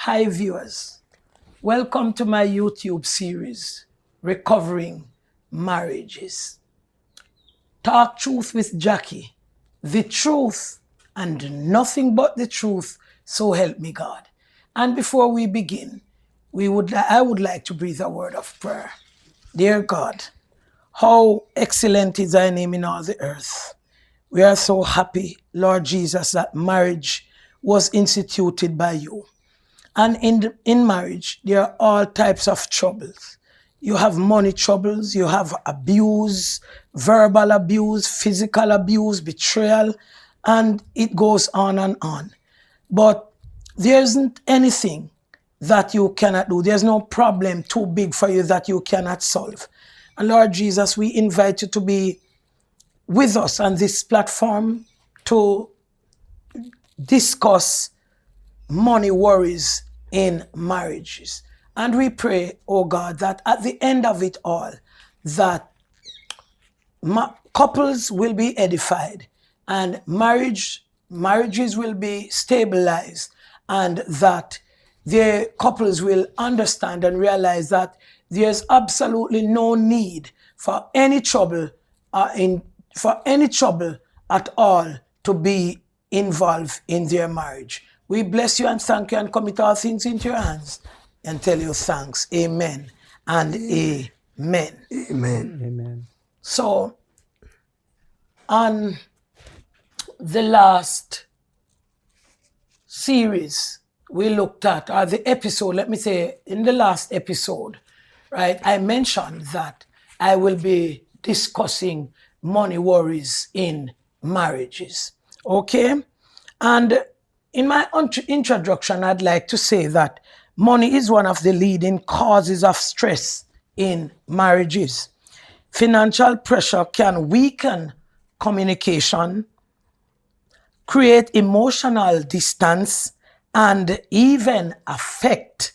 Hi viewers, welcome to my YouTube series, Recovering Marriages. Talk Truth with Jackie, the truth and nothing but the truth, so help me God. And before we begin, I would like to breathe a word of prayer. Dear God, how excellent is thy name in all the earth. We are so happy, Lord Jesus, that marriage was instituted by you. And in marriage, there are all types of troubles. You have money troubles, you have abuse, verbal abuse, physical abuse, betrayal, and it goes on and on. But there isn't anything that you cannot do. There's no problem too big for you that you cannot solve. And Lord Jesus, we invite you to be with us on this platform to discuss money worries in marriages. And we pray, oh God, that at the end of it all, that couples will be edified and marriages will be stabilized, and that the couples will understand and realize that there's absolutely no need for any trouble at all to be involved in their marriage. We bless you and thank you and commit all things into your hands and tell you thanks. Amen and amen. Amen. Amen. So, on the last series we looked at, or the episode, let me say, in the last episode, right, I mentioned that I will be discussing money worries in marriages. Okay? And in my introduction, I'd like to say that money is one of the leading causes of stress in marriages. Financial pressure can weaken communication, create emotional distance, and even affect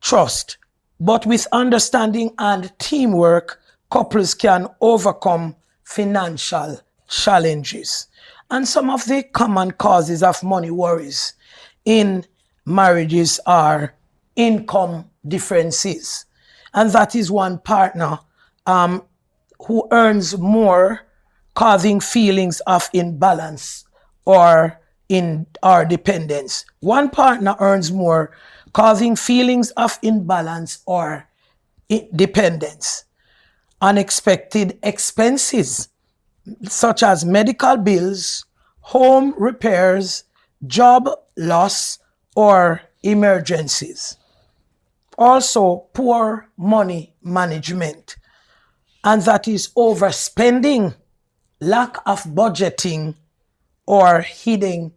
trust. But with understanding and teamwork, couples can overcome financial challenges. And some of the common causes of money worries in marriages are income differences. And that is one partner who earns more, causing feelings of imbalance or dependence. One partner earns more, causing feelings of imbalance or dependence. Unexpected expenses, such as medical bills, home repairs, job loss, or emergencies. Also, poor money management, and that is overspending, lack of budgeting, or hidden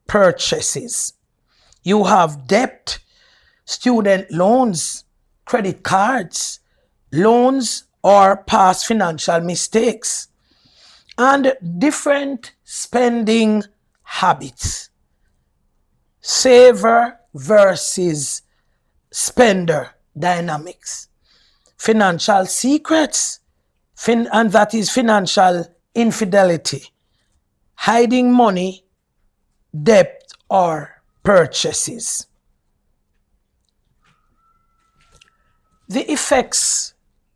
purchases. You have debt, student loans, credit cards, loans, or past financial mistakes, and different spending habits. Saver versus spender dynamics. Financial secrets, and that is financial infidelity, hiding money, debt, or purchases. The effects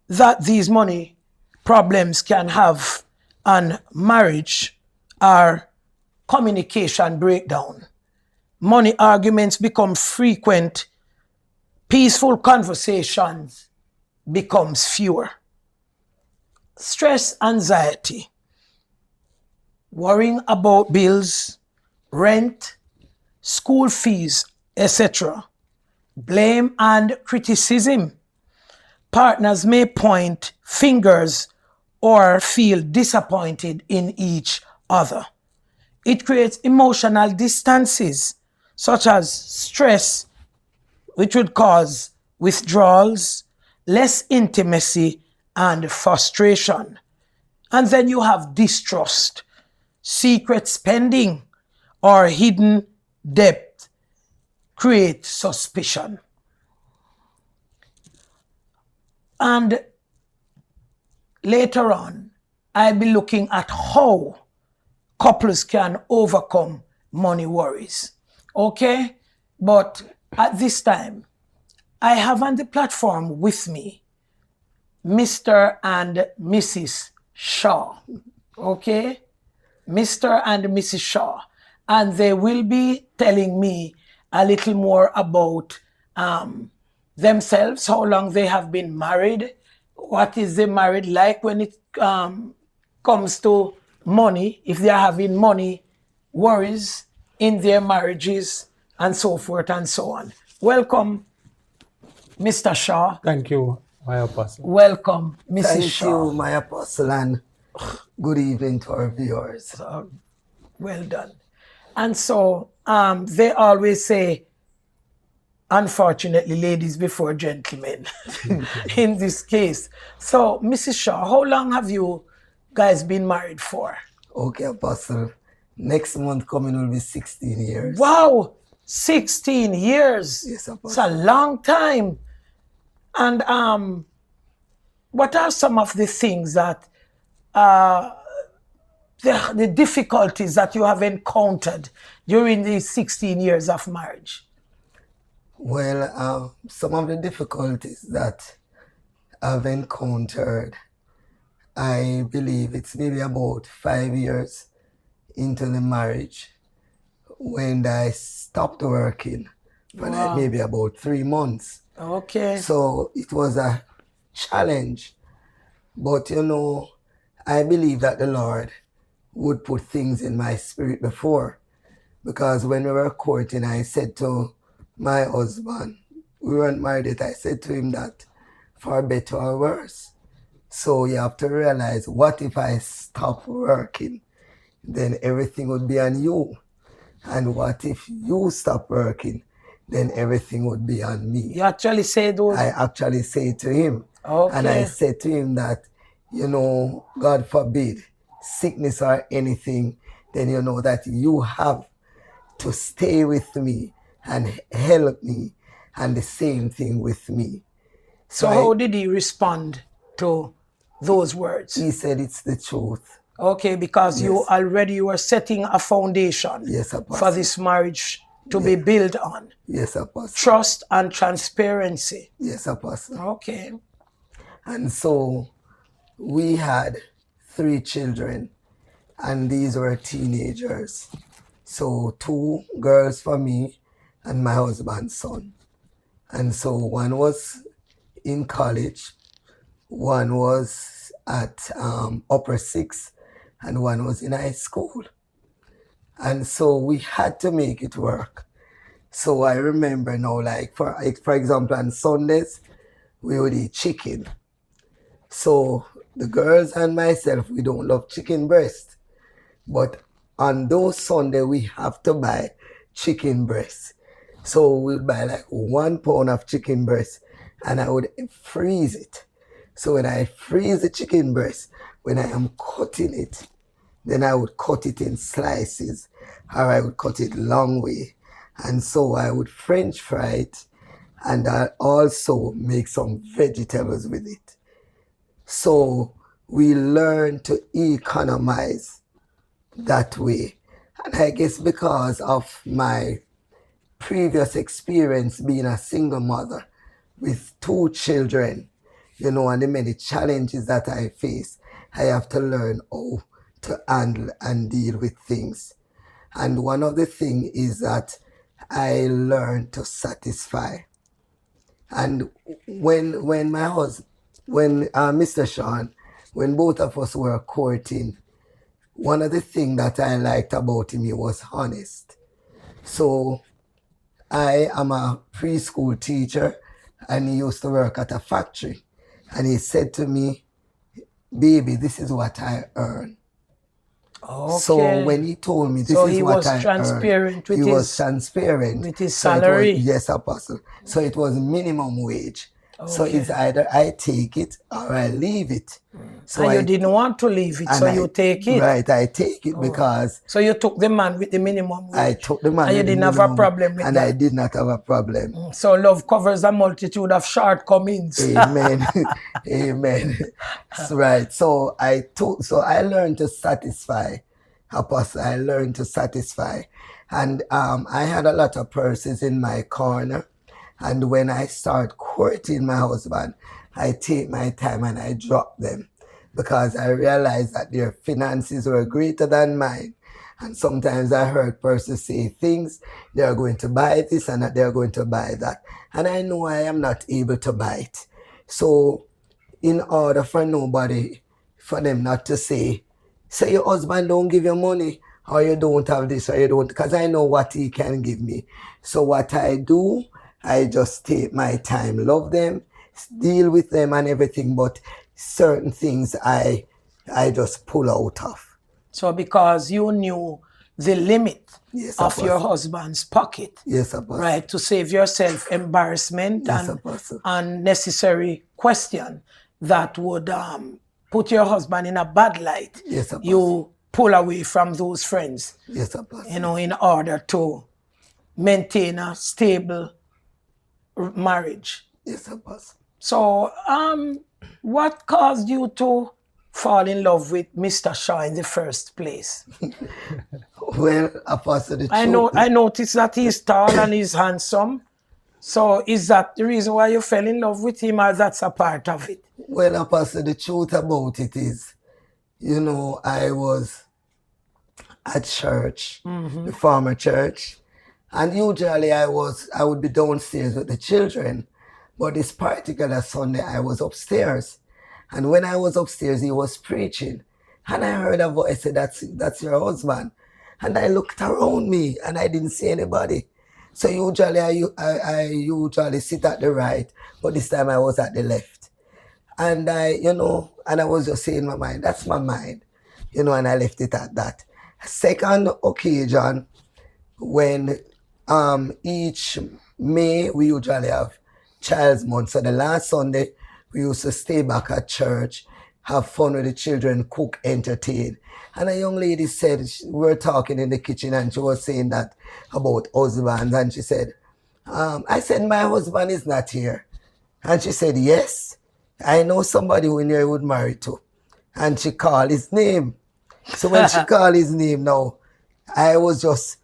that these money problems can have on marriage are communication breakdown. Money arguments become frequent. Peaceful conversations becomes fewer. Stress, anxiety, worrying about bills, rent, school fees, etc. Blame and criticism. Partners may point fingers or feel disappointed in each other. It creates emotional distances, such as stress, which would cause withdrawals, less intimacy, and frustration. And then you have distrust, secret spending, or hidden debt create suspicion. And later on, I'll be looking at how couples can overcome money worries. Okay? But at this time, I have on the platform with me Mr. and Mrs. Shaw. Okay? Mr. and Mrs. Shaw. And they will be telling me a little more about themselves, how long they have been married, what is the marriage like when it comes to money, if they are having money worries in their marriages, and so forth and so on. Welcome, Mr. Shaw. Thank you, my apostle. Welcome, Mrs. Thank Shaw. you, my apostle, and good evening to our viewers. Well done. And so they always say, unfortunately, ladies before gentlemen in this case. So, Mrs. Shaw, how long have you guys been married for? Okay, apostle. Next month coming will be 16 years. Wow, 16 years. Yes, apostle. It's a long time. And what are some of the things that the difficulties that you have encountered during these 16 years of marriage? Well, some of the difficulties that I've encountered, I believe it's maybe about 5 years into the marriage when I stopped working for like maybe about 3 months. Okay. So it was a challenge. But you know, I believe that the Lord would put things in my spirit before. Because when we were courting, I said to my husband, we weren't married yet, I said to him that for better or worse. So you have to realize, what if I stop working? Then everything would be on you. And what if you stop working? Then everything would be on me. You actually say those? I actually say to him. Okay. And I said to him that, you know, God forbid, sickness or anything, then you know that you have to stay with me and help me, and the same thing with me. So how did he respond to those words? He said it's the truth. Okay, because you were setting a foundation Yes, apostle. for this marriage to be built on. Yes, apostle. Trust and transparency. Yes, apostle. Okay. And so we had 3 children, and these were teenagers. So 2 girls for me and my husband's son. And so one was in college, one was at upper 6, and one was in high school. And so we had to make it work. So I remember now, like for example, on Sundays, we would eat chicken. So the girls and myself, we don't love chicken breast. But on those Sundays, we have to buy chicken breast. So we'll buy like 1 pound of chicken breast, and I would freeze it. So when I freeze the chicken breast, when I am cutting it, then I would cut it in slices, or I would cut it long way. And so I would French fry it, and I also make some vegetables with it. So we learn to economize that way. And I guess because of my previous experience being a single mother with 2 children, you know, and the many challenges that I face, I have to learn how to handle and deal with things. And one of the things is that I learned to satisfy. And when Mr. Sean, when both of us were courting, one of the things that I liked about him, he was honest. So I am a preschool teacher, and he used to work at a factory. And he said to me, baby, this is what I earn. Okay. So when he told me this is what I earn, he was transparent with his salary. Yes, apostle. So it was minimum wage. Okay. So it's either I take it or I leave it. So and you didn't want to leave it, so you take it. Right, I take it because... So you took the man with the minimum wage. I took the man and with the minimum. And you didn't have a problem with that. And I did not have a problem. So love covers a multitude of shortcomings. Amen. Amen. Right. So I learned to satisfy Apostle, I learned to satisfy. And I had a lot of purses in my corner. And when I start courting my husband, I take my time and I drop them because I realized that their finances were greater than mine. And sometimes I heard persons say things, they are going to buy this and they are going to buy that. And I know I am not able to buy it. So in order for them not to say your husband don't give you money, or you don't have this, or you don't, because I know what he can give me. So what I do, I just take my time, love them, deal with them and everything, but certain things I just pull out of. So because you knew the limit Yes, of your Apostle. husband's pocket, Yes, Apostle. right, to save yourself embarrassment Yes, and Apostle. unnecessary question that would put your husband in a bad light, Yes, Apostle. you pull away from those friends, Yes, Apostle. you know, in order to maintain a stable marriage. Yes, Apostle. So, what caused you to fall in love with Mr. Shaw in the first place? Well, Apostle, the I noticed that he's tall and he's handsome. So, is that the reason why you fell in love with him, or that's a part of it? Well, Apostle, the truth about it is, you know, I was at church, the former church, and usually I would be downstairs with the children, but this particular Sunday I was upstairs, and when I was upstairs, he was preaching, and I heard a voice say, "That's your husband," and I looked around me, and I didn't see anybody. So usually I usually sit at the right, but this time I was at the left. And I was just saying in my mind, that's my mind, and I left it at that. Second occasion, when each May we usually have Child's Month. So the last Sunday, we used to stay back at church, have fun with the children, cook, entertain. And a young lady said, we were talking in the kitchen and she was saying that about husbands. And she said, I said, my husband is not here. And she said, yes, I know somebody who you would marry to. And she called his name. So when she called his name now, I was just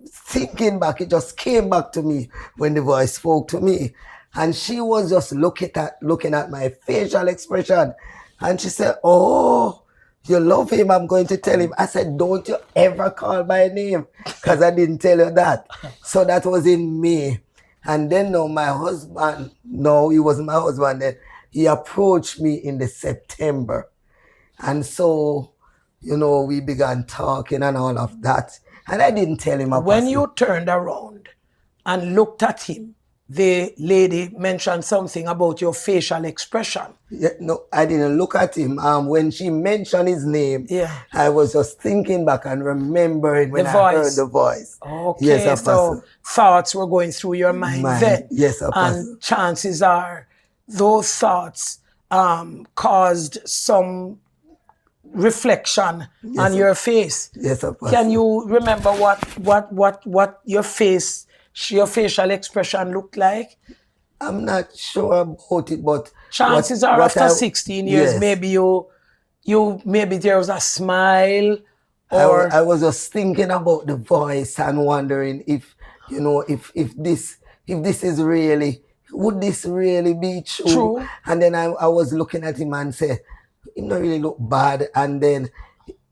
thinking back, it just came back to me when the voice spoke to me. And she was just looking at my facial expression. And she said, oh, you love him, I'm going to tell him. I said, don't you ever call my name, because I didn't tell you that. So that was in May. And then now my husband, no, he wasn't my husband then, he approached me in the September. And so, we began talking and all of that. And I didn't tell him about When you turned around and looked at him, the lady mentioned something about your facial expression. Yeah, no, I didn't look at him. When she mentioned his name, Yeah. I was just thinking back and remembering when I heard the voice. Okay, Yes, Apostle. so thoughts were going through your mind then. Yes, Apostle. And chances are those thoughts caused some reflection on your face. Yes, Apostle. Can you remember what your facial expression looked like? I'm not sure about it, but Chances are after 16 years, yes. maybe there was a smile, or I was just thinking about the voice and wondering if this is really, would this really be true? And then I was looking at him and said, he don't really look bad, and then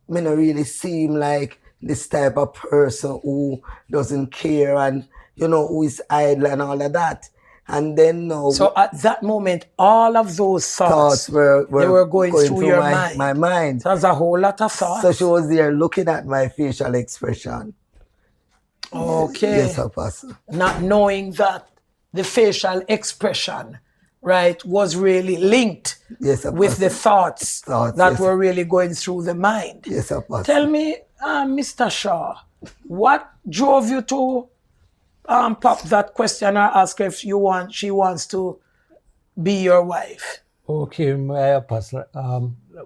me not really seem like this type of person who doesn't care and who is idle and all of that. And then so at that moment, all of those thoughts were going through your mind. My mind. There's a whole lot of thoughts. So she was there looking at my facial expression. Okay. Yes, Apostle. Not knowing that the facial expression, right, was really linked with the thoughts that yes. were really going through the mind. Yes, Apostle. Tell me, Mr. Shaw, what drove you to pop that question or ask her if she wants to be your wife? Okay, my apostle.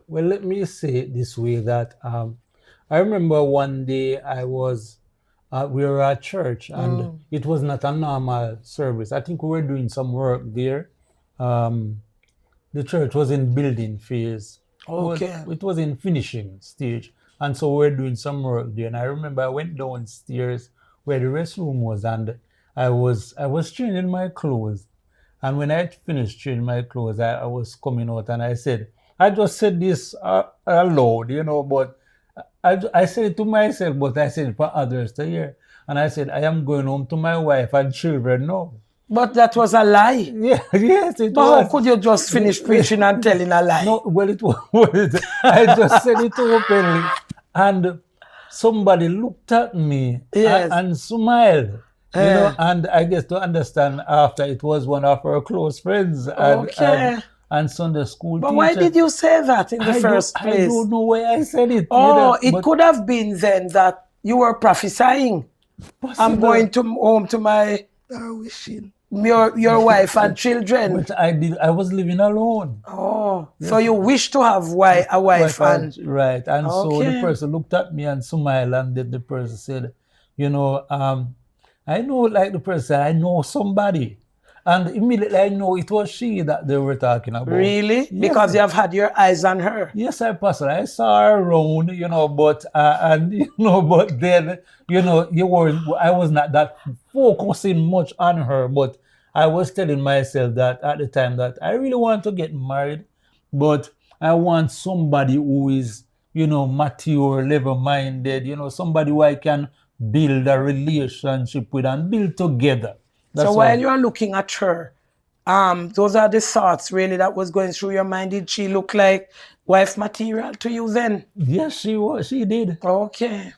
Well, let me say it this way, that I remember one day we were at church and it was not a normal service. I think we were doing some work there. The church was in building phase. Okay. It was in finishing stage. And so we were doing some work there. And I remember I went downstairs where the restroom was, and I was changing my clothes. And when I finished changing my clothes, I was coming out and I just said this aloud, but I said it to myself, but I said it for others to hear. And I said, I am going home to my wife and children now. But that was a lie. Yeah, yes, it But was. how could you just finish preaching and telling a lie? No, well, it was. I just said it openly. And somebody looked at me Yes. and smiled. And I guess to understand after it was one of our close friends Okay. and Sunday school But teacher. why did you say that in the first place? I don't know why I said it. Oh, it but could have been then that you were prophesying. I'm possible. going home to my Are wishing. your wife and children. But I was living alone. Oh, so you wish to have a wife and Right. And so the Okay. person looked at me and smiled, and then the person said, I know, like the person said, I know somebody. And immediately I know it was she that they were talking about. really? Yes. Because you have had your eyes on her. Yes, Pastor. I saw her around, but but then, I was not that focusing much on her, but I was telling myself that at the time that I really want to get married, but I want somebody who is, mature, level-minded, somebody who I can build a relationship with and build together. That's So all. while you're looking at her, those are the thoughts really that was going through your mind. Did she look like wife material to you then? Yes, she was. She did. Okay.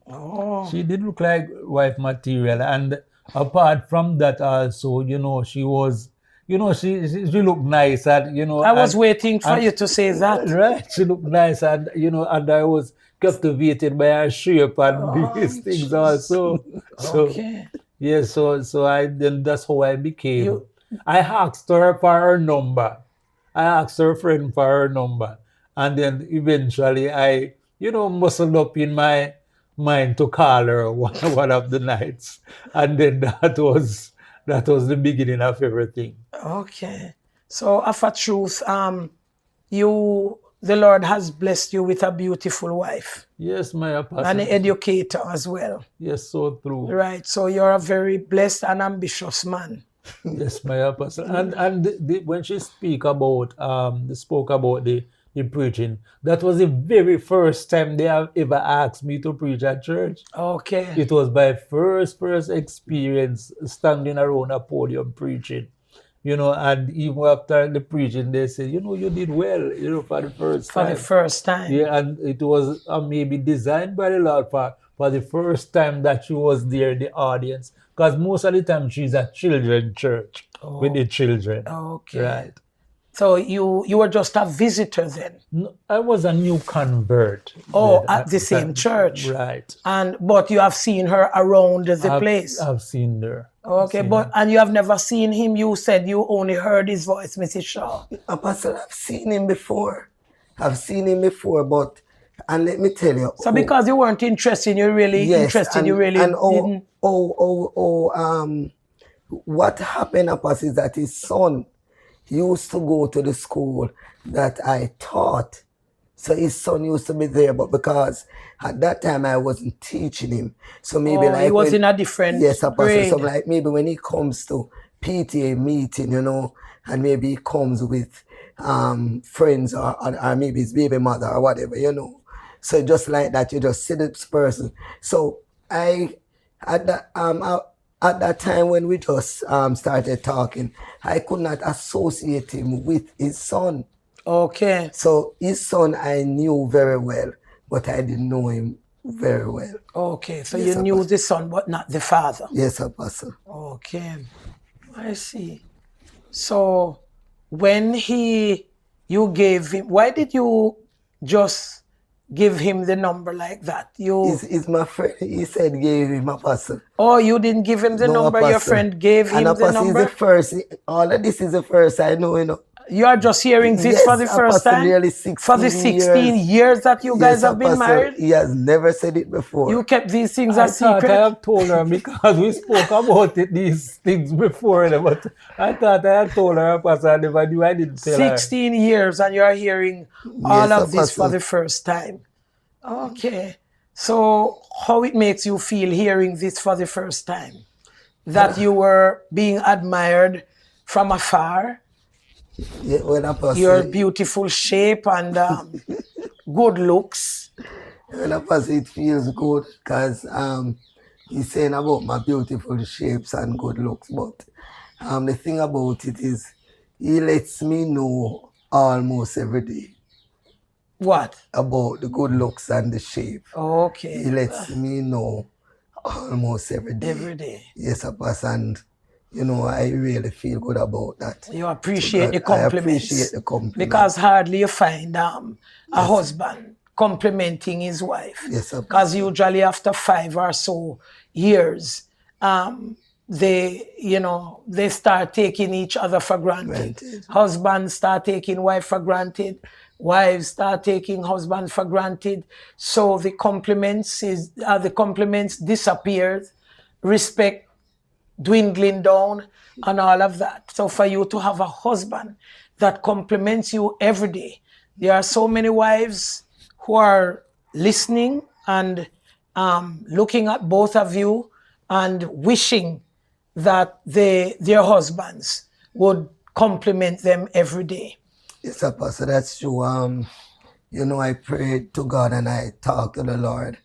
Oh. She did look like wife material, and apart from that, also, she was, she looked nice, and I was and- waiting for and- you to say that. Right, she looked nice, and and I was captivated by her shape and these things also. So Okay. yeah, so then that's how I became. You- I asked her for her number. I asked her friend for her number, and then eventually I, muscled up in my mind to call her one of the nights, and then that was the beginning of everything. Okay. So of a truth, the Lord has blessed you with a beautiful wife Yes, my apostle. and an educator as well. Yes, so true. Right. So you're a very blessed and ambitious man. Yes, my apostle. And when she spoke about the preaching, that was the very first time they have ever asked me to preach at church. Okay. It was my first experience standing around a podium preaching. And even after the preaching, they said, you did well, for the first For time. the first time. Yeah, and it was maybe designed by the Lord for the first time that she was there in the audience. Because most of the time she's at children's church with the children. Okay. Right. So you were just a visitor then. No, I was a new convert. Oh, then at the same church. Right. But you have seen her around the place. I've seen her. Okay, and you have never seen him. You said you only heard his voice, Mrs. Shaw. Apostle, I've seen him before. But, and let me tell you. So because you weren't interested, you really interested, you really and didn't. What happened, Apostle, is that his son used to go to the school that I taught. So his son used to be there, but because at that time I wasn't teaching him. So maybe He was in a different Yes, Apostle. grade. So like maybe when he comes to PTA meeting, and maybe he comes with friends or maybe his baby mother or whatever, So just like that, you just see this person. So at that time when we just started talking, I could not associate him with his son. Okay. So his son I knew very well, but I didn't know him very well. Okay. So Yes, you knew the son, but not the father. Yes, Apostle. Okay. I see. So when you gave him, why did you just give him the number like that? He's my friend. He said gave him, Apostle. Oh, you didn't give him the No, number. Your Apostle. friend gave him And the Apostle is number. the first. All of this is the first I know, You are just hearing this Yes, for the first Apostle, time? nearly 16 For the 16 years that you guys Yes, have been Apostle. married? He has never said it before. You kept these things I a thought secret? I have told her because we spoke about these things before, but I thought I had told her, Pastor, I never knew. I didn't tell her. 16 years and you're hearing all Yes, of this for Apostle. the first time. Okay. So how it makes you feel hearing this for the first time? That you were being admired from afar, Yeah, when your Apostle, beautiful shape and good looks. it feels good because he's saying about my beautiful shapes and good looks, but the thing about it is he lets me know almost every day What? about the good looks and the shape. He Okay. lets me know almost every day. Every day. Yes, Apostle, and you know, I really feel good about that. You To appreciate God, the I compliments. appreciate the compliment. Because hardly you find a husband complimenting his wife. Yes, sir. Because usually after 5 or so years, they start taking each other for granted. Granted. Husbands start taking wife for granted. Wives start taking husbands for granted. So the compliments disappeared. Respect dwindling down and all of that. So for you to have a husband that compliments you every day, there are so many wives who are listening and looking at both of you and wishing that their husbands would compliment them every day. Yes, Apostle, that's true. You know, I prayed to God and I talked to the Lord,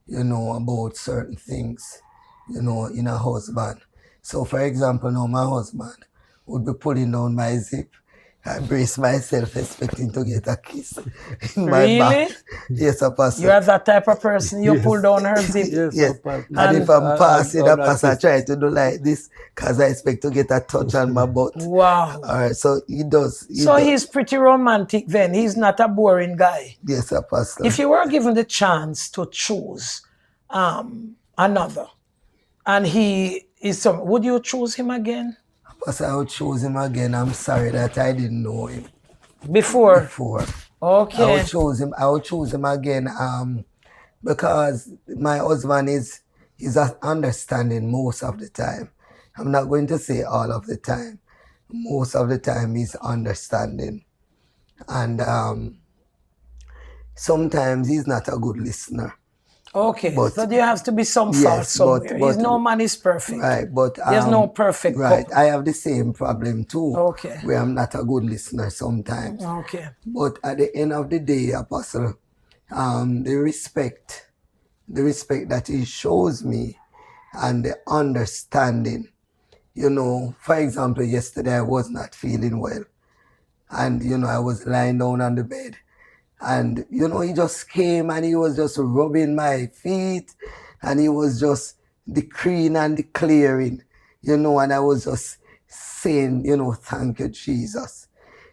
you know, about certain things, you know, in a husband. So, for example, now my husband would be pulling down my zip. I brace myself expecting to get a kiss in my Really? back. Yes, Apostle. You are that type of person, you Yes. pull down her zip. Yes, Yes. Apostle. And if I'm passing, that Apostle, I is- try to do like this because I expect to get a touch on my butt. Wow. All right, so he does. So he's pretty romantic then. He's not a boring guy. Yes, Apostle. If you were given the chance to choose another, and he is some, would you choose him again? Apostle, I would choose him again. I'm sorry that I didn't know him Before? before. Okay. I would choose him again because my husband is understanding most of the time. I'm not going to say all of the time. Most of the time he's understanding. And sometimes he's not a good listener. Okay. But- so there has to be some fault Yes, but- somewhere. but- No man is perfect. Right, but There's no perfect right. couple. I have the same problem too. Okay. Where I'm not a good listener sometimes. Okay. But at the end of the day, Apostle, the respect that he shows me and the understanding, you know, for example, yesterday I was not feeling well. And, you know, I was lying down on the bed. And, you know, he just came and he was just rubbing my feet and he was just decreeing and declaring, you know, and I was just saying, you know, thank you, Jesus.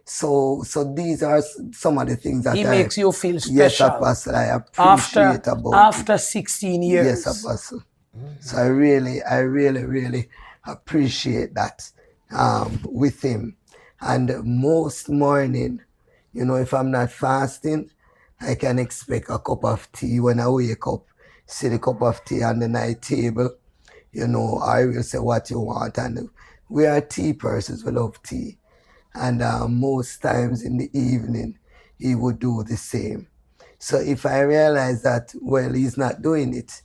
So these are some of the things that He makes you feel yes, special. Apostle, I appreciate after about him. after 16 years. Yes, Apostle. So I really appreciate that with him. And most morning, you know, if I'm not fasting, I can expect a cup of tea when I wake up. See the cup of tea on the night table. You know, I will say what you want. And we are tea persons, we love tea. And most times in the evening, he would do the same. So if I realize that, well, he's not doing it,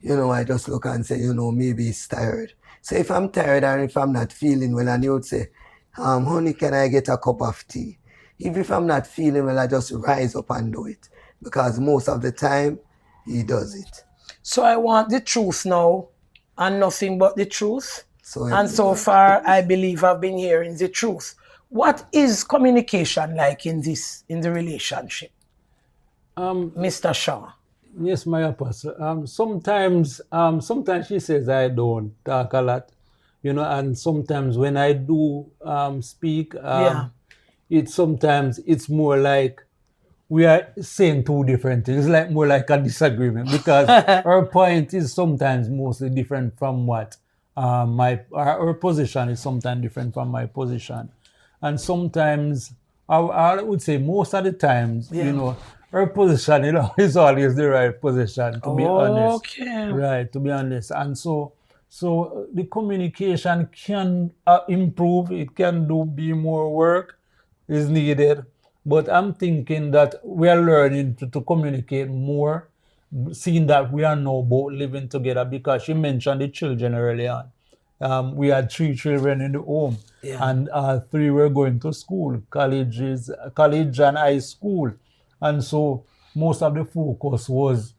you know, I just look and say, you know, maybe he's tired. So if I'm tired and if I'm not feeling well, and he would say, honey, can I get a cup of tea? If I'm not feeling well, I just rise up and do it. Because most of the time, he does it. So I want the truth now and nothing but the truth. So, And so far, I believe I've been hearing the truth. What is communication like in the relationship, Mr. Shaw? Yes, my apostle. Sometimes she says I don't talk a lot, you know, and sometimes when I do speak, Yeah. it's more like we are saying two different things. It's like more like a disagreement because her point is sometimes mostly different from what her position is sometimes different from my position, and sometimes I would say most of the times, Yeah. you know, her position, you know, is always the right position, to be honest. Okay. Right, to be honest. And so the communication can improve. It can be more work is needed. But I'm thinking that we are learning to communicate more, seeing that we are now both living together, because she mentioned the children early on. We had 3 children in the home, Yeah. and 3 were going to school, college and high school. And so most of the focus was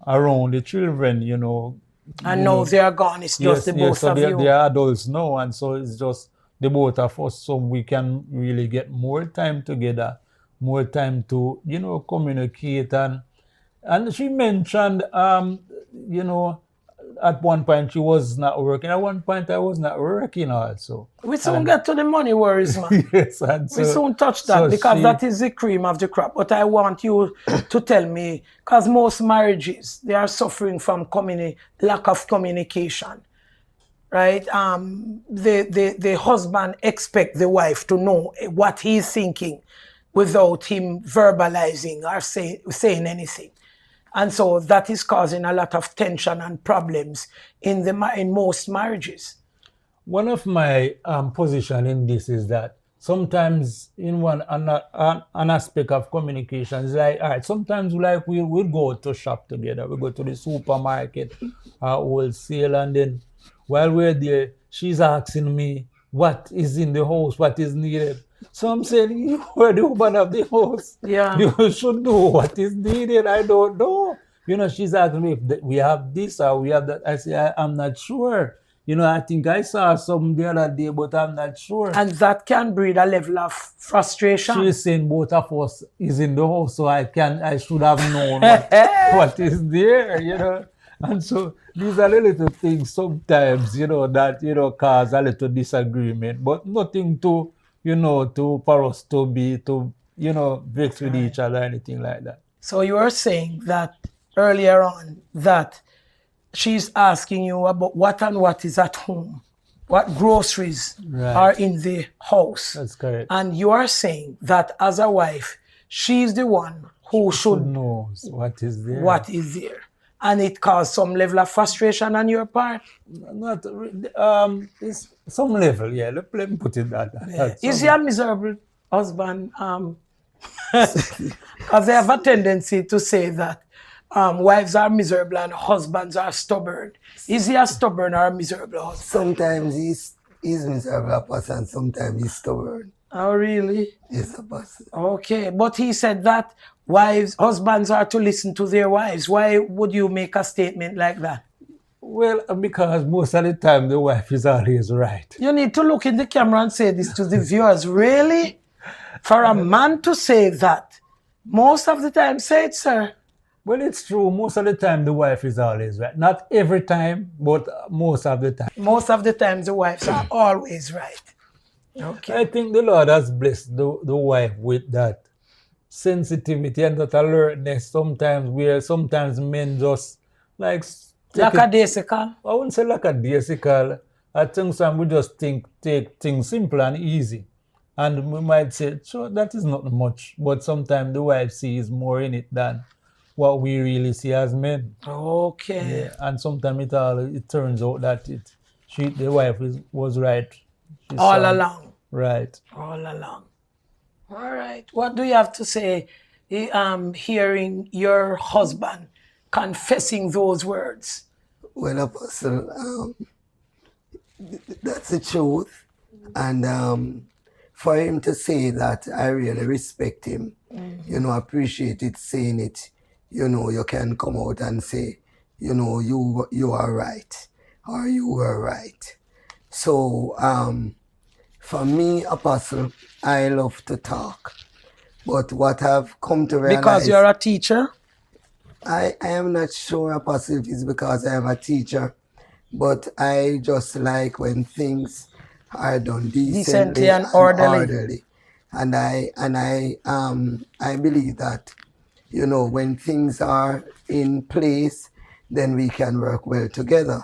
around the children, And now they are gone. It's just the both so of they're, you. they're adults now, and so it's just the both of us, so we can really get more time together, more time to, communicate. And she mentioned, at one point she was not working. At one point I was not working also. We soon get to the money worries, man. Yes, and We soon touch that, so because she- that is the cream of the crop. But I want you to tell me, because most marriages, they are suffering from lack of communication, right? The husband expect the wife to know what he's thinking without him verbalizing or saying anything. And so that is causing a lot of tension and problems in most marriages. One of my position in this is that sometimes in an aspect of communication is like, all right, sometimes we'll go to shop together, we go to the supermarket, wholesale, and then while we're there, she's asking me what is in the house, what is needed. So I'm saying, you are the woman of the house. Yeah. You should know what is needed. I don't know. She's asking me if we have this or we have that. I say, I'm not sure. I think I saw some the other day, but I'm not sure. And that can breed a level of frustration. She's saying both of us is in the house, so I should have known what is there, And so these are the little things sometimes, that, cause a little disagreement, but nothing to, for us to be, vex with each other or anything like that. So you were saying that earlier on that she's asking you about what is at home, what groceries Right. are in the house. That's correct. And you are saying that as a wife, she's the one who should know what is there. what is there. And it caused some level of frustration on your part. Not it's some level, yeah. Let me put it that. Is he a miserable husband? Because they have a tendency to say that wives are miserable and husbands are stubborn. Is he a stubborn or a miserable husband? Sometimes he's miserable person, sometimes he's stubborn. Oh, really? He's a person. Okay, but he said that husbands are to listen to their wives. Why would you make a statement like that? Well, because most of the time the wife is always right. You need to look in the camera and say this to the viewers. Really? For a man to say that, most of the time, say it, sir. Well, it's true. Most of the time the wife is always right. Not every time, but most of the time. Most of the times, the wives are always right. Okay. I think the Lord has blessed the wife with that sensitivity and that alertness sometimes, where sometimes men just take it- Lackadaisical. I wouldn't say lackadaisical. I think some we just take things simple and easy. And we might say, sure, that is not much. But sometimes the wife sees more in it than what we really see as men. Okay. Yeah. And sometimes it turns out that the wife was right. She All saw- along. Right. All along. All right. What do you have to say hearing your husband confessing those words? Well, Apostle, that's the truth. And for him to say that, I really respect him. Appreciate it, saying it. You can come out and say, you are right, or you were right. So, for me, Apostle, I love to talk. But what I've come to realize... Because you're a teacher? I am not sure, Apostle, if it's because I am a teacher, but I just like when things are done decently and orderly. And I believe that, when things are in place, then we can work well together.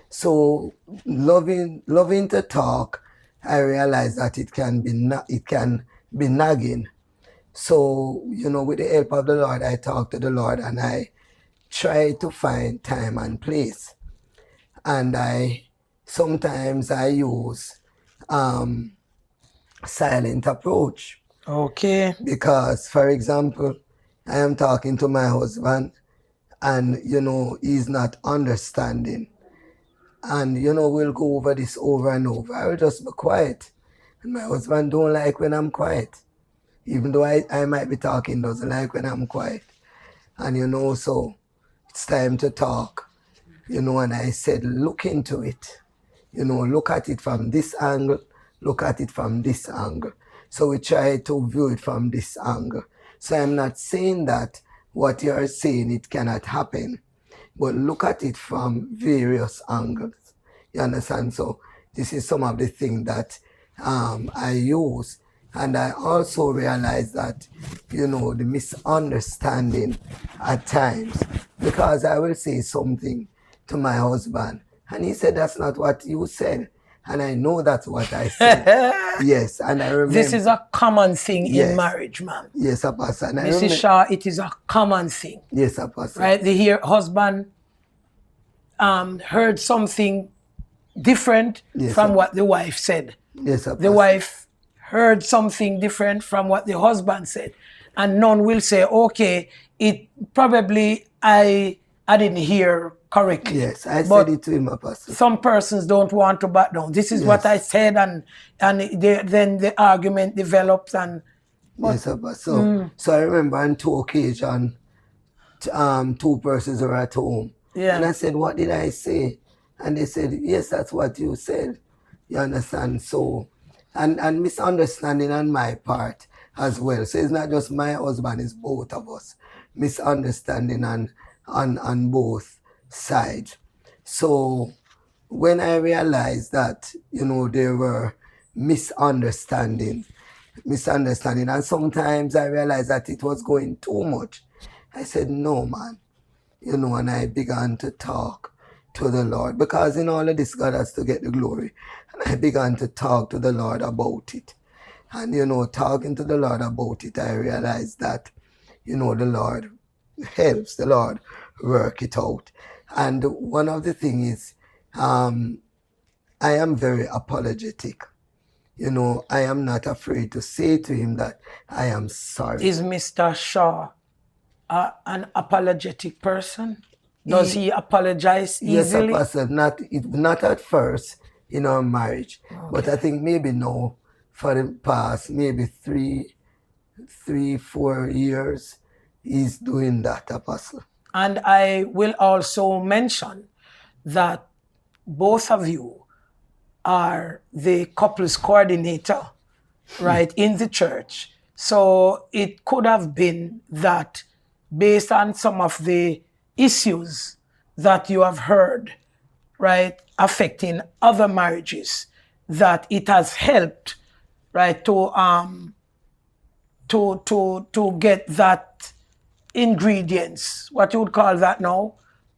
So loving to talk, I realize that it can be nagging. So, with the help of the Lord, I talk to the Lord and I try to find time and place. And sometimes I use silent approach. Okay. Because, for example, I am talking to my husband and, he's not understanding. And, we'll go over this over and over. I will just be quiet. And my husband don't like when I'm quiet. Even though I might be talking, doesn't like when I'm quiet. And, so it's time to talk. And I said, look into it. Look at it from this angle, look at it from this angle. So we try to view it from this angle. So I'm not saying that what you're saying, it cannot happen, but look at it from various angles. You understand? So this is some of the things that I use. And I also realize that, the misunderstanding at times, because I will say something to my husband, and he said, that's not what you said. And I know that's what I said. Yes, and I remember. This is a common thing Yes. in marriage, ma'am. Yes, Apostle. And I Mrs. Shaw, it is a common thing. Yes, Apostle. Right? The husband heard something different Yes, from sir. what the wife said. Yes, Apostle. The wife heard something different from what the husband said. And none will say, okay, it probably I didn't hear correctly. Yes, I But said it to him, Apostle. some persons don't want to back down. This is what Yes. I said, and then the argument develops, and Yes, Apostle. So I remember on 2 occasions, 2 persons were at home. Yeah. And I said, what did I say? And they said, yes, that's what you said. You understand? So, and misunderstanding on my part as well. So it's not just my husband, it's both of us. Misunderstanding on both sides. So when I realized that, there were misunderstanding, and sometimes I realized that it was going too much, I said, no, man. And I began to talk to the Lord, because in all of this, God has to get the glory. And I began to talk to the Lord about it. And, talking to the Lord about it, I realized that, the Lord helps, the Lord work it out. And one of the things is, I am very apologetic. I am not afraid to say to him that I am sorry. is Mr. Shaw an apologetic person? Does he apologize Yes, easily? Apostle, not at first in our marriage, but I think maybe now for the past maybe 3-4 years, he's doing that, Apostle. And I will also mention that both of you are the couples coordinator, right, in the church. So it could have been that based on some of the issues that you have heard, right, affecting other marriages, that it has helped, right, to get that ingredients, what you would call that now,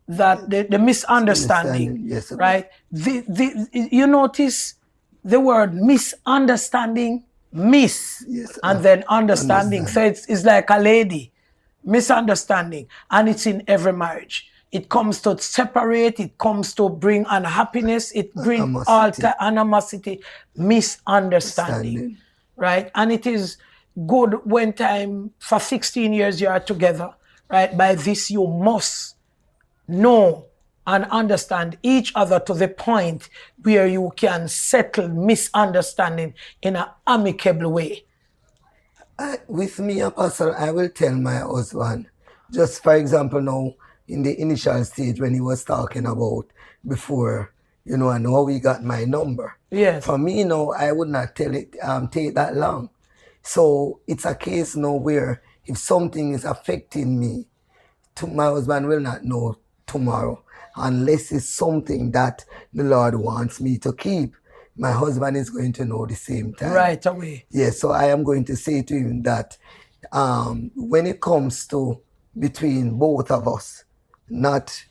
that the misunderstanding, Yes, sir. right? You notice the word misunderstanding, Yes, and then understanding. So it's like a lady, misunderstanding, and it's in every marriage. It comes to separate, it comes to bring unhappiness, it brings animosity, misunderstanding, Understanding. right? And it is good when time for 16 years you are together, right? By this you must know and understand each other to the point where you can settle misunderstanding in an amicable way. With me, Apostle, I will tell my husband, just for example now, in the initial stage when he was talking about before, and how he got my number. Yes. For me now, I would not take that long. So it's a case now where if something is affecting me, my husband will not know tomorrow unless it's something that the Lord wants me to keep. My husband is going to know the same time. Right away. Yes, so I am going to say to him that when it comes to between both of us, not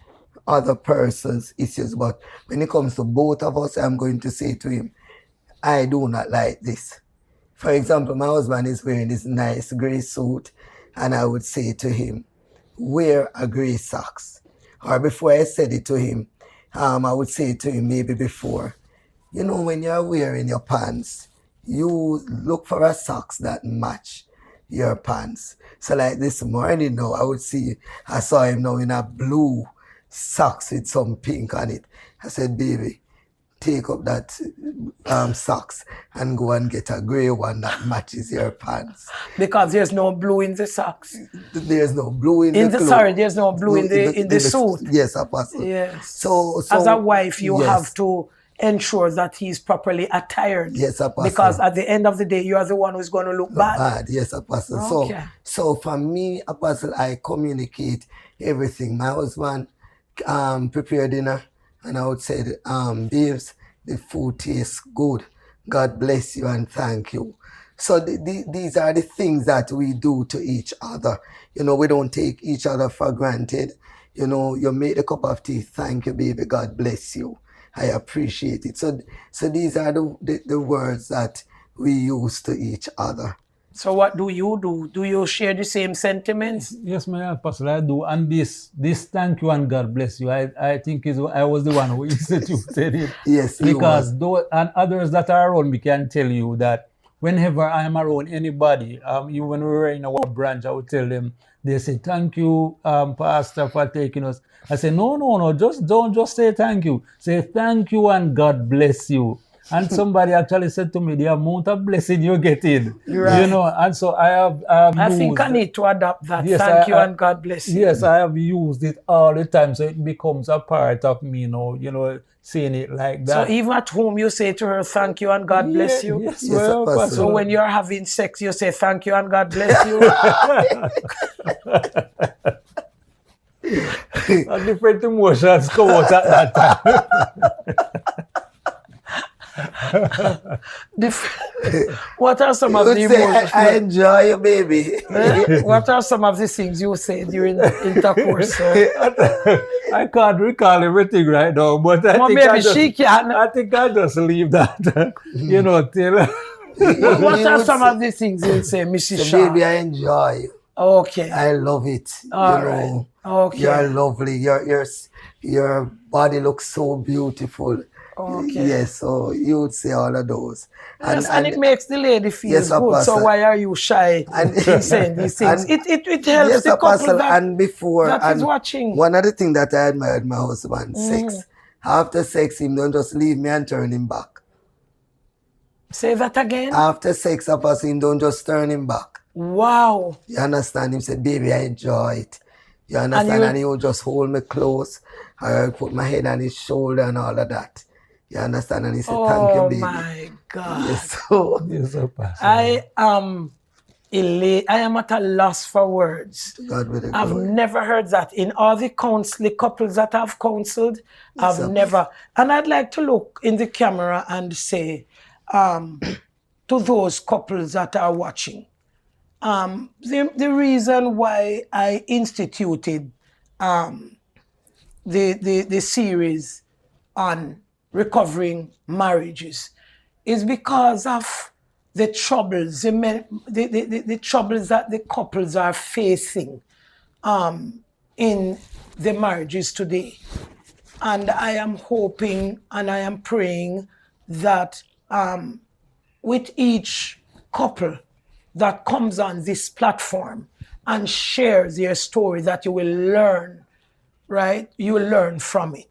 other person's issues, but when it comes to both of us, I'm going to say to him, I do not like this. For example, my husband is wearing this nice gray suit, and I would say to him, wear a gray socks. Or before I said it to him, I would say to him maybe before, when you're wearing your pants, you look for a socks that match your pants. So like this morning now, I saw him now in a blue socks with some pink on it. I said, baby, take up that socks and go and get a gray one that matches your pants. Because there's no blue in the socks. There's no blue in the clothes. Sorry, there's no blue in the suit. Yes, Apostle. Yes. So as a wife, you yes. have to ensure that he's properly attired. Yes, Apostle. Because at the end of the day, you are the one who's going to look bad. Yes, Apostle. Okay. So for me, Apostle, I communicate everything. My husband prepared dinner, and I would say, babes, the food tastes good. God bless you and thank you. So these are the things that we do to each other. You know, we don't take each other for granted. You know, you made a cup of tea. Thank you, baby. God bless you. I appreciate it. So these are the words that we use to each other. So what do you do? Do you share the same sentiments? Yes, my Apostle, I do. And this thank you and God bless you, I think I was the one who instituted it. Yes, because and others that are around me can tell you that whenever I am around anybody, even when we were in our branch, I would tell them, they say, thank you, Pastor, for taking us. I say, no, don't just say thank you. Say thank you and God bless you. And somebody actually said to me, the amount of blessing you're getting, right. You know, and so I think I need to adapt that. Yes, thank you and God bless you. Yes, I have used it all the time, so it becomes a part of me, you know, saying it like that. So even at home, you say to her, thank you and God bless you? Yes, well, so when you're having sex, you say, thank you and God bless you? A different emotions come out at that time. What are some of the emotions? I enjoy you, baby. What are some of the things you say during intercourse? I can't recall everything right now, but I think I'll just leave that, you know, till... What are some of the things you say, Mrs. Shaw? Baby, I enjoy you. Okay. I love it. All right. Okay. You're lovely. Your body looks so beautiful. Okay. Yes, so you would say all of those. And it makes the lady feel yes, good. Apostle. So why are you shy in saying these things? It helps yes, the Apostle, couple that, and before, that is watching. One of the things that I admired my husband, sex. After sex, him don't just leave me and turn him back. Say that again? After sex, Apostle, him don't just turn him back. Wow. You understand? Him say, baby, I enjoy it. You understand? And he will just hold me close. I put my head on his shoulder and all of that. You understand? And he said, thank you, baby. Oh my God. Yes, so yes, I am at a loss for words. God with the I've glory. never heard that. In all the couples that I've counseled, I've never. And I'd like to look in the camera and say to those couples that are watching, the reason why I instituted the series on recovering marriages is because of the troubles, the troubles that the couples are facing in the marriages today. And I am hoping and I am praying that with each couple that comes on this platform and shares their story, that you will learn, right? You will learn from it.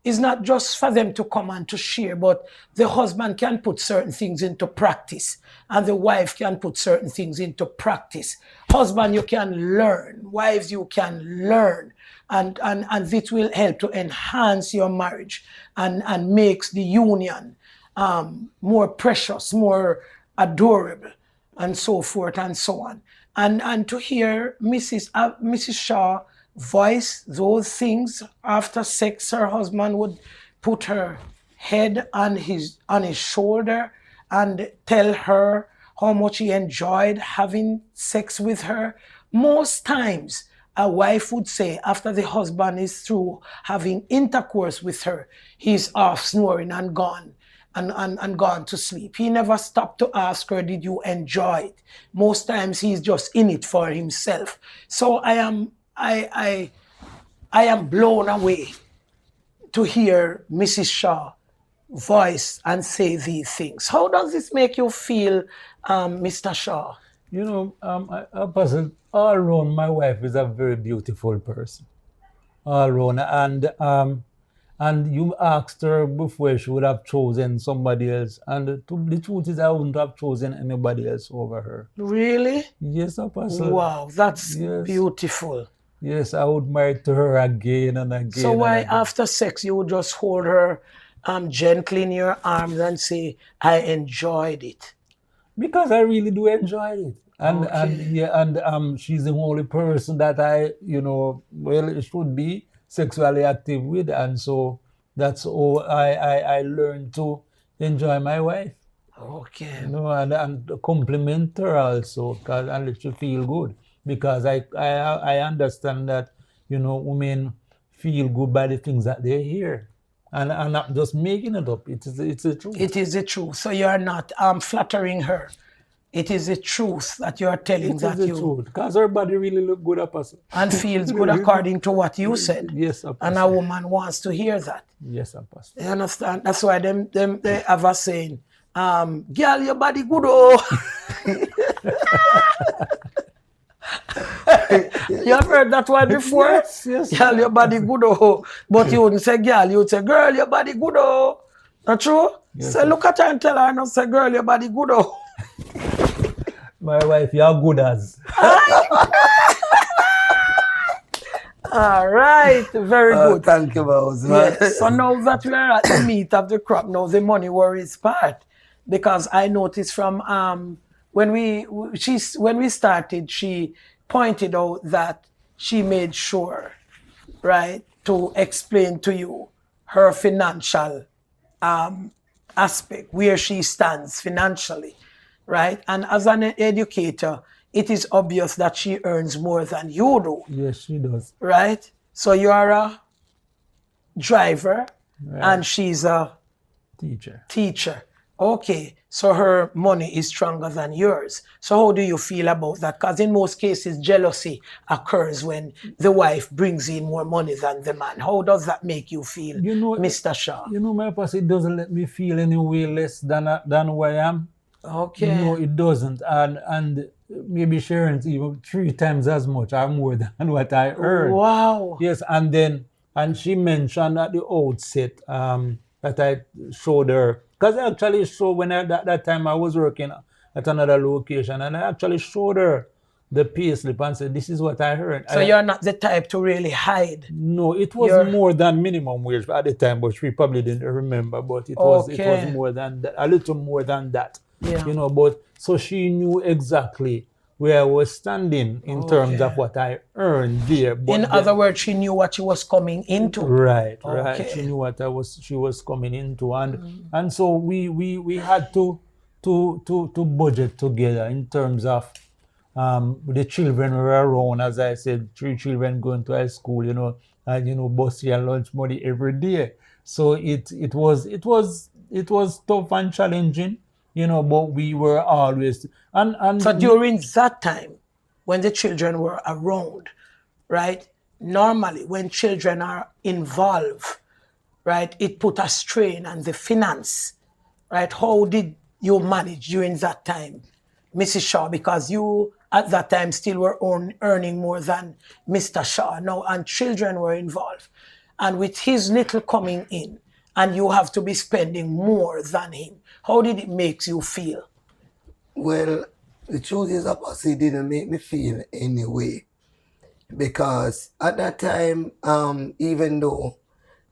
It's not just for them to come and to share, but the husband can put certain things into practice and the wife can put certain things into practice. Husband, you can learn. Wives, you can learn. And this will help to enhance your marriage and makes the union more precious, more adorable, and so forth and so on. And to hear Mrs. Shaw voice those things after sex, her husband would put her head on his shoulder and tell her how much he enjoyed having sex with her. Most times a wife would say after the husband is through having intercourse with her, he's off snoring and gone and gone to sleep. He never stopped to ask her, did you enjoy it? Most times he's just in it for himself. So I am blown away to hear Mrs. Shaw voice and say these things. How does this make you feel, Mr. Shaw? You know, a person all around, my wife is a very beautiful person, all around, and you asked her before she would have chosen somebody else, and the truth is I wouldn't have chosen anybody else over her. Really? Yes, Apostle. Wow, that's Yes. beautiful. Yes, I would marry to her again and again. So why and again. after sex you would just hold her gently in your arms and say, I enjoyed it? Because I really do enjoy it. And Okay. yeah, and she's the only person that I, well, it should be sexually active with. And so that's all I learned to enjoy my wife, Okay. and compliment her also, and let you feel good. Because I understand that, women feel good by the things that they hear. And I'm not just making it up. It's the truth. It is the truth. So you're not flattering her. It is the truth that you're telling It is that the you truth, because her body really look good, Apostle. and feels good according to what you said. Yes, And Apostle. a woman wants to hear that. Yes, Apostle. You understand? That's why they have a saying, girl, your body good oh. You have heard that one before? Yes. Girl, your body good oh. But you wouldn't say girl, you would say, girl, your body good oh. Not true? Yes, So look at her and tell her, not say, girl, your body good oh. My wife, you're good as. All right, very good. Thank you, boss. Yes. So now that we are at the meat of the crop, now the money worries part, because I noticed from when we started, she pointed out that she made sure, right, to explain to you her financial aspect, where she stands financially, right? And as an educator, it is obvious that she earns more than you do, Yes, she does. right? So you are a driver and she's a Teacher. teacher. Okay, so her money is stronger than yours. So how do you feel about that? Because in most cases, jealousy occurs when the wife brings in more money than the man. How does that make you feel, Mr. Shaw? My Apostle, it doesn't let me feel any way less than who I am. Okay. No, it doesn't. And maybe she earns even 3 times as much or more than what I earn. Wow. Yes, and she mentioned at the outset that I showed her, because I actually showed when that time I was working at another location, and I actually showed her the pay slip and said, this is what I earned. So you're not the type to really hide. No, it was more than minimum wage at the time, but she probably didn't remember. But it was more than that, a little more than that. Yeah. But so she knew exactly where I was standing in terms of what I earned there. But in other words, she knew what she was coming into. Right. Okay. She knew what she was coming into, and so we had to budget together in terms of the children were around. As I said, 3 children going to high school, and bus and lunch money every day. So it was tough and challenging, but we were always and So during that time, when the children were around, right? Normally, when children are involved, right, it put a strain on the finance, right? How did you manage during that time, Mrs. Shaw? Because you at that time still were earning more than Mr. Shaw now, and children were involved, and with his little coming in, and you have to be spending more than him. How did it make you feel? Well, the truth is, Apostle, it didn't make me feel any way. Because at that time, even though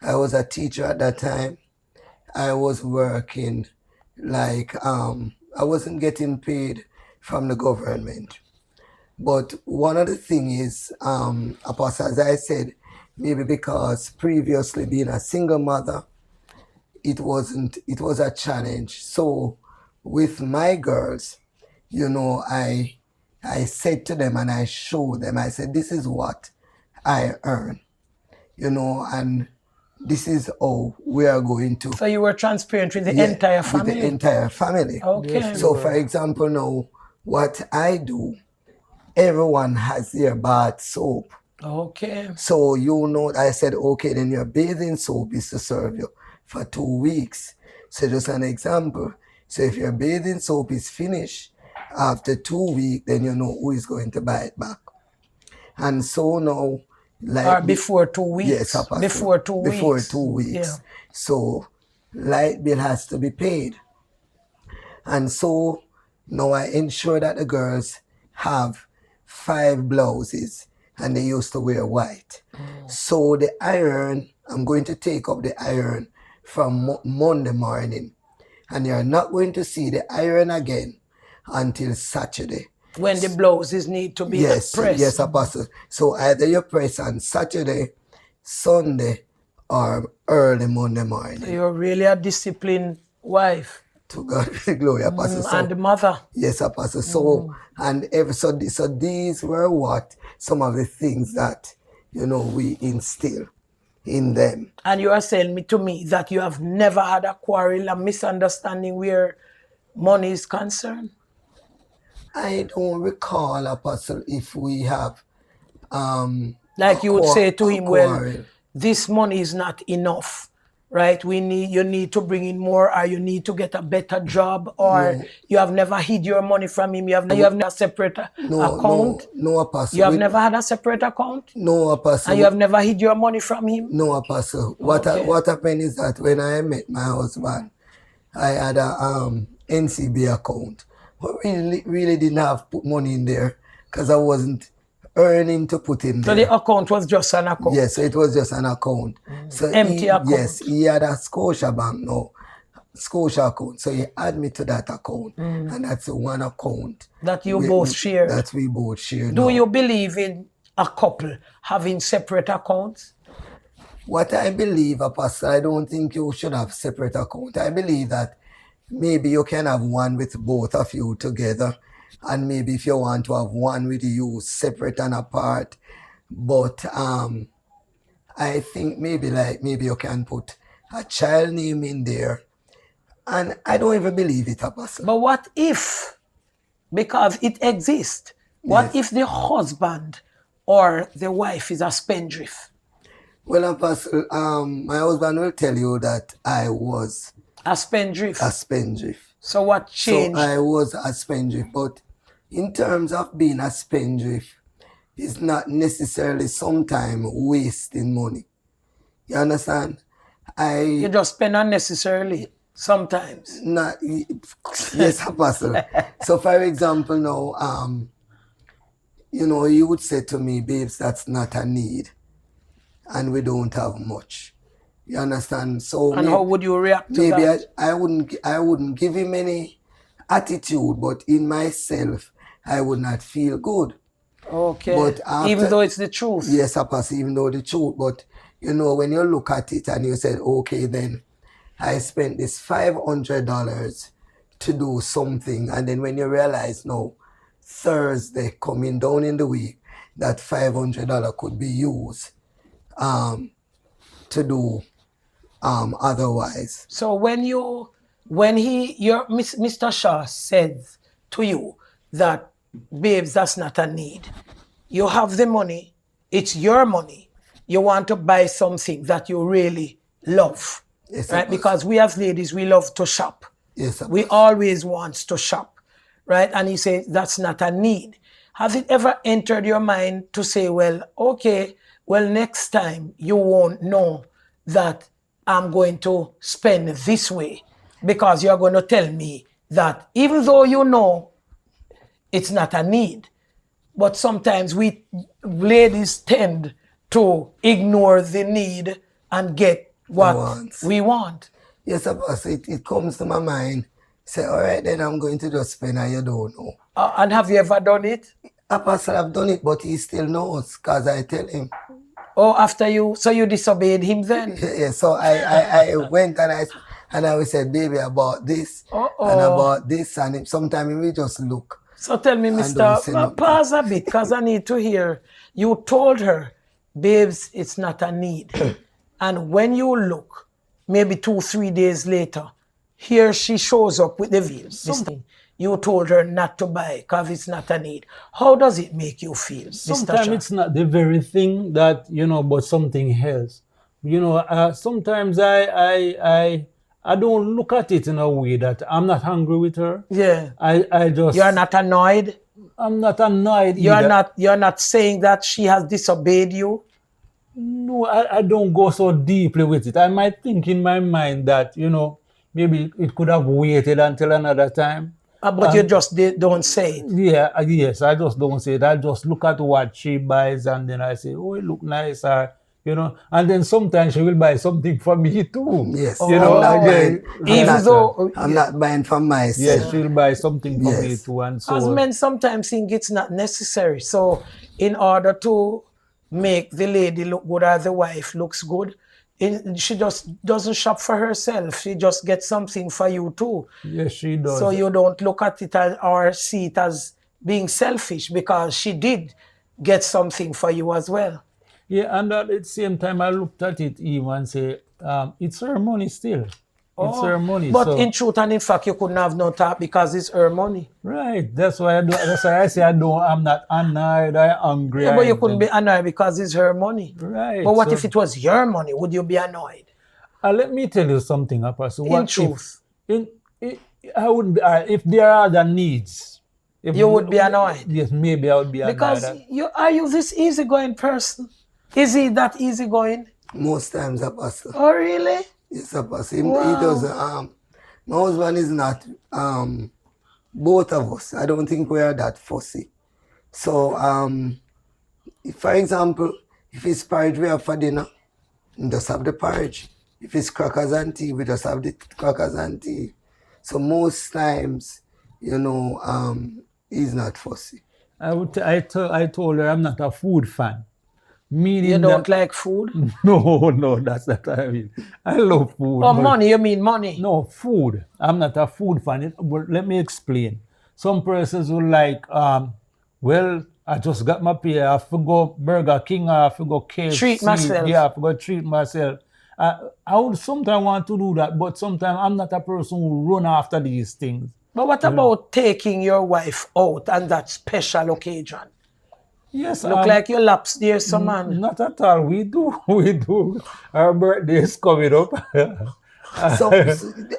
I was a teacher at that time, I was working like, I wasn't getting paid from the government. But one of the things is, Apostle, as I said, maybe because previously being a single mother, it was a challenge. So with my girls, I said to them and I showed them, I said, this is what I earn, and this is how we are going to. So you were transparent with the entire family? With the entire family. Okay. So for example now, what I do, everyone has their bath soap. Okay. So I said, okay, then your bathing soap is to serve you for 2 weeks. So just an example. So if your bathing soap is finished after 2 weeks, then you know who is going to buy it back. And so now, like Or before 2 weeks. yes, Apostle. Before 2 Before weeks. 2 weeks. Yeah. So light bill has to be paid. And so now I ensure that the girls have 5 blouses and they used to wear white. So the iron, I'm going to take up the iron from Monday morning. And you're not going to see the iron again until Saturday. When the blouses need to be Yes, pressed. yes, Apostle. So either you press on Saturday, Sunday, or early Monday morning. You're really a disciplined wife To God be the glory, Apostle. So, and the mother. yes, Apostle. So, so these were what some of the things that, you know, we instill in them. And you are saying to me that you have never had a quarrel, a misunderstanding where money is concerned? I don't recall, Apostle, if we have Like you would say to him, well, quarrel. this money is not enough, right? You need to bring in more, or you need to get a better job, or you have never hid your money from him. You have never separate account. No, Apostle. You have never had a separate account, No, Apostle. and you have never hid your money from him. No, Apostle. What happened is that when I met my husband, I had a NCB account, but really didn't have put money in there because I wasn't earning to put in So there. the account was just an account. Yes, so it was just an account. So Empty account. Yes, he had a Scotia bank now, Scotia account. So he added me to that account, and that's the one account That you both share. that we both share. Do now. you believe in a couple having separate accounts? What I believe, Apostle, I don't think you should have separate account. I believe that maybe you can have one with both of you together, and maybe if you want to have one with you separate and apart. But I think maybe you can put a child name in there, and I don't even believe it, Apostle. But what if, because it exists, what if the husband or the wife is a spendthrift? Well, Apostle, my husband will tell you that I was A spendthrift. a spendthrift. So what changed? So I was a spendthrift, but in terms of being a spendthrift, it's not necessarily sometime wasting money. You understand? You just spend unnecessarily sometimes. Not yes, Apostle. So for example now, you know, you would say to me, babes, that's not a need. And we don't have much. You understand? So And how would you react to maybe that? I wouldn't give him any attitude, but in myself I would not feel good. Okay. But Even after- though it's the truth. Yes, Apostle, even though the truth, but you know, when you look at it and you said, okay, then I spent this $500 to do something, and then when you realize, no, Thursday coming down in the week, that $500 could be used to do otherwise. So Mr. Shaw said to you that, babes, that's not a need. You have the money, it's your money. You want to buy something that you really love, Yes, right? Apostle. Because we as ladies, we love to shop. Yes, We Apostle. always want to shop, right? And he says that's not a need. Has it ever entered your mind to say, well, okay, well, next time you won't know that I'm going to spend this way because you're going to tell me that even though you know it's not a need, but sometimes we ladies tend to ignore the need and get what Wants. we want. Yes, Apostle, it comes to my mind. Say, all right, then I'm going to just spend, and you don't know. And have you ever done it? Apostle, I've done it, but he still knows because I tell him. Oh, after so you disobeyed him then? Yeah, so I went and I said, baby, I bought this and I bought this, and sometimes we just look. So tell me, don't say Mr. nothing. Pause a bit, because I need to hear. You told her, babes, it's not a need. And when you look, maybe 2-3 days later, here she shows up with the veil. Something you told her not to buy because it's not a need. How does it make you feel, Mr. Sometimes Shaw? it's not the very thing that, but something else. Sometimes I I don't look at it in a way that I'm not angry with her. Yeah. I just You're not annoyed. I'm not annoyed You're either. not saying that she has disobeyed you. No, I don't go so deeply with it. I might think in my mind that, maybe it could have waited until another time. But you just don't say it. Yeah, yes, I just don't say it. I just look at what she buys and then I say, oh, it look nice, or, and then sometimes she will buy something for me too. Yes. You know, again, I'm not buying for myself. yes, she'll buy something for me Yes. too. And As so, men sometimes think it's not necessary. So in order to make the lady look good or the wife looks good, she just doesn't shop for herself. She just gets something for you too. yes, she does. So you don't look at it or see it as being selfish because she did get something for you as well. Yeah, and at the same time, I looked at it even and say, it's her money still. It's her money. But so, in truth and in fact, you couldn't have no talk because it's her money. right. That's why I say I'm not annoyed, I'm angry. Yeah, but you couldn't be annoyed because it's her money. Right. But what so- if it was your money? Would you be annoyed? let me tell you something, Apostle. In truth. I would be, if there are other needs. If You would be annoyed. Yes, maybe I would be Because annoyed. are you this easygoing person? Is he that easygoing? Most times, Apostle. Oh, really? Yes, Apostle. He Wow. doesn't. My husband is not. Both of us. I don't think we are that fussy. So, if, for example, if it's porridge we have for dinner, we just have the porridge. If it's crackers and tea, we just have the crackers and tea. So most times, he's not fussy. I told her I'm not a food fan. Meaning You don't that, like food? no, that's not what I mean. I love food. Oh, but- money, you mean money? No, food. I'm not a food fan. But let me explain. Some persons will like, well, I just got my pay. I have to go Burger King, I have to go KFC. Treat myself. Yeah, I have to go treat myself. I would sometimes want to do that, but sometimes I'm not a person who run after these things. But what about taking your wife out on that special occasion? Yes, Look like you lapsed there, some man. not at all. We do. Our birthday is coming up. So let me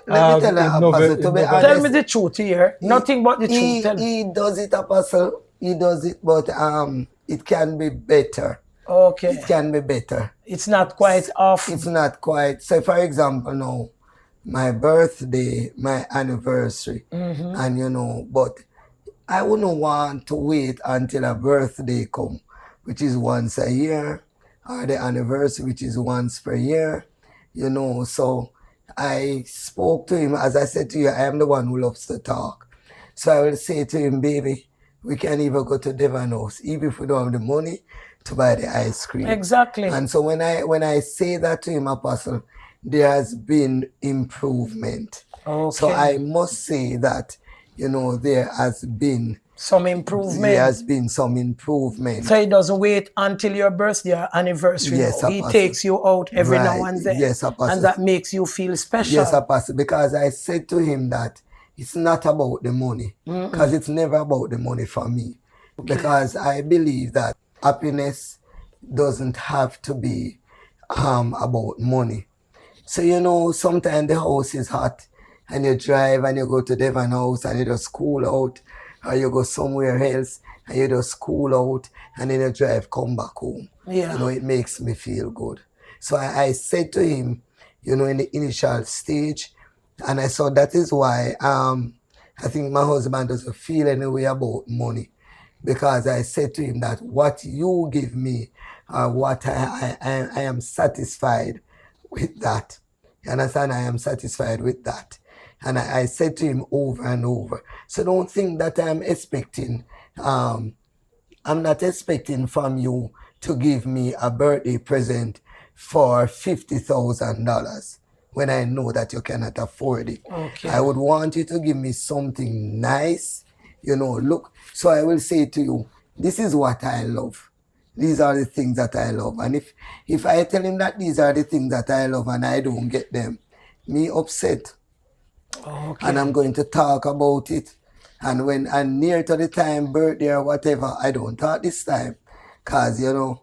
tell you, Apostle, to be November. Tell me honest, the truth here. Nothing but the truth. Tell me. he does it, Apostle. He does it, but it can be better. Okay. It can be better. It's not quite off. It's not quite. So, for example, now, my birthday, my anniversary, and but I wouldn't want to wait until a birthday come, which is once a year, or the anniversary, which is once per year, So I spoke to him, as I said to you, I am the one who loves to talk. So I will say to him, baby, we can even go to Devon House, even if we don't have the money to buy the ice cream. Exactly. And so when I say that to him, Apostle, there has been improvement. Okay. So I must say that, there has been Some improvement. some improvement. So he doesn't wait until your birthday or anniversary. Yes, No. He Apostle. takes you out every now Right. and then. Yes, Apostle. And that makes you feel special. Yes, Apostle, because I said to him that it's not about the money, because it's never about the money for me. Because I believe that happiness doesn't have to be about money. So, sometimes the house is hot and you drive and you go to Devon House and you just cool out, or you go somewhere else and you just cool out and then you drive, come back home. Yeah. It makes me feel good. So I said to him, in the initial stage, and I saw that is why I think my husband doesn't feel any way about money, because I said to him that what you give me, what I am satisfied with that. You understand? I am satisfied with that. And I said to him over and over. So don't think that I'm expecting, I'm not expecting from you to give me a birthday present for $50,000 when I know that you cannot afford it. Okay. I would want you to give me something nice, look. So I will say to you, this is what I love. These are the things that I love. And if I tell him that these are the things that I love and I don't get them, me upset. Okay. And I'm going to talk about it. And when I'm near to the time, birthday or whatever, I don't talk this time. Because, You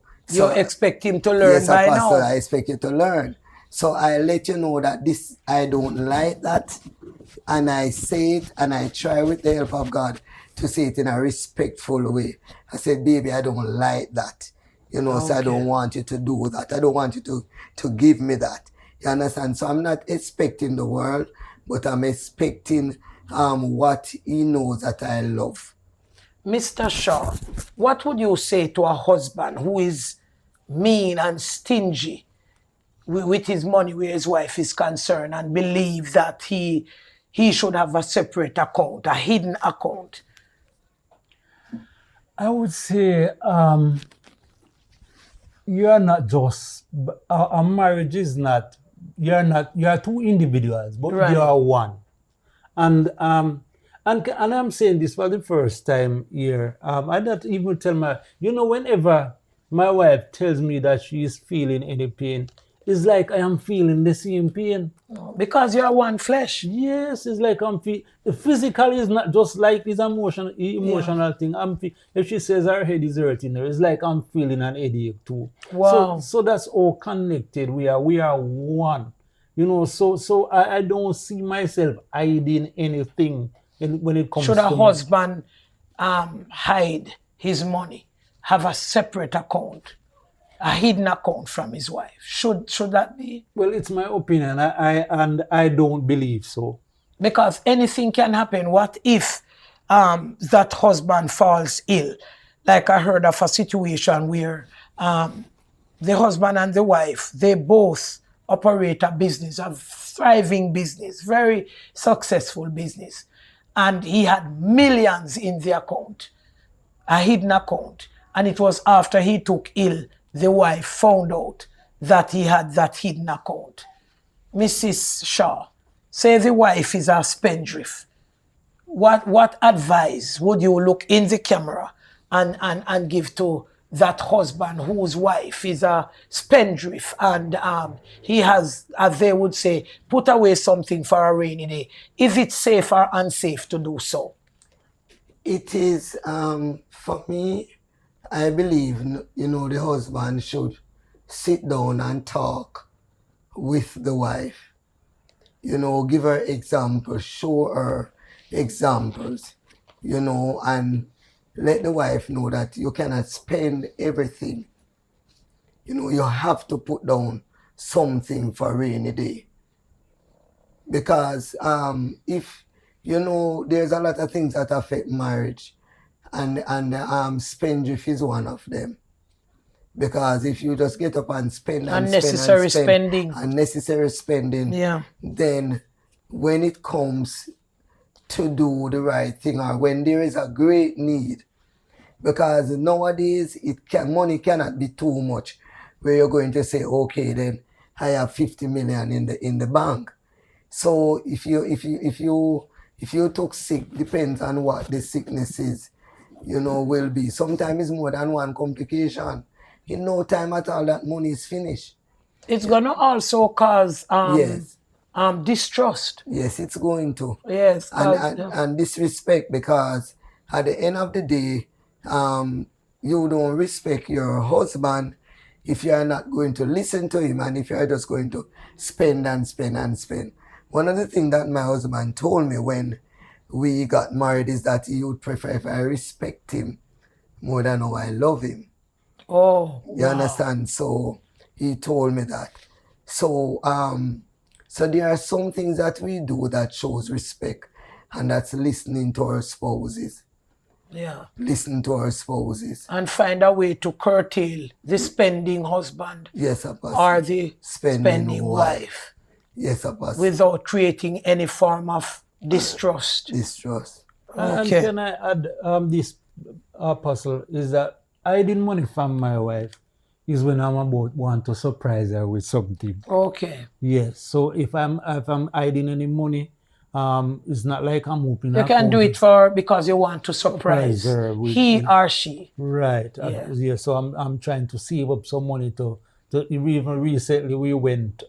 expect him to learn yes, by Apostle, now. I expect you to learn. So I let you know that this, I don't like that. And I say it, and I try with the help of God to say it in a respectful way. I said, baby, I don't like that. You know, so I don't want you to do that. I don't want you to give me that. You understand? So I'm not expecting the world, but I'm expecting what he knows that I love. Mr. Shaw, what would you say to a husband who is mean and stingy with his money where his wife is concerned and believe that he should have a separate account, a hidden account? I would say you are not just, a marriage is not, you are two individuals, but Right. you are one. And I'm saying this for the first time here. I don't even tell whenever my wife tells me that she is feeling any pain, it's like I am feeling the same pain. Because you are one flesh. Yes, it's like I'm feeling. Physically is not just like this emotional thing. If she says her head is hurting her, it's like I'm feeling an headache too. Wow. So that's all connected. We are one. You know, so I don't see myself hiding anything when it comes Should to a husband hide his money, have a separate account, a hidden account from his wife? Should that be? Well, it's my opinion. I don't believe so. Because anything can happen. What if that husband falls ill? Like I heard of a situation where the husband and the wife, they both operate a business, a thriving business, very successful business. And he had millions in the account, a hidden account. And it was after he took ill, the wife found out that he had that hidden account. Mrs. Shaw, say the wife is a spendthrift. What advice would you look in the camera and give to that husband whose wife is a spendthrift and he has, as they would say, put away something for a rainy day? Is it safe or unsafe to do so? It is, for me, I believe, the husband should sit down and talk with the wife. Give her examples, show her examples, and let the wife know that you cannot spend everything. You have to put down something for a rainy day. Because if, there's a lot of things that affect marriage, and spendthrift is one of them. Because if you just get up and spend Unnecessary spending, yeah, then when it comes to do the right thing, or when there is a great need, because nowadays money cannot be too much where you're going to say, okay, then I have 50 million in the bank. So if you took sick, depends on what the sickness is, will be. Sometimes it's more than one complication. In no time at all, that money is finished. It's gonna also cause yes, distrust. Yes, it's going to. Yes, and disrespect, because at the end of the day, you don't respect your husband if you are not going to listen to him, and if you are just going to spend and spend and spend. One of the things that my husband told me when we got married is that he would prefer if I respect him more than how I love him. Oh, you understand? So he told me that. So so there are some things that we do that shows respect, and that's listening to our spouses. Yeah. Listen to our spouses. And find a way to curtail the spending husband. Yes, Apostle. Or the spending wife. Yes, Apostle. Without creating any form of distrust. Distrust. Okay. And can I add this, Apostle, is that hiding money from my wife is when I'm about want to surprise her with something. Okay. Yes. So if I'm hiding any money, it's not like I'm opening. You can do it because you want to surprise her he or she. Right. Yeah. So I'm trying to save up some money to even recently we went.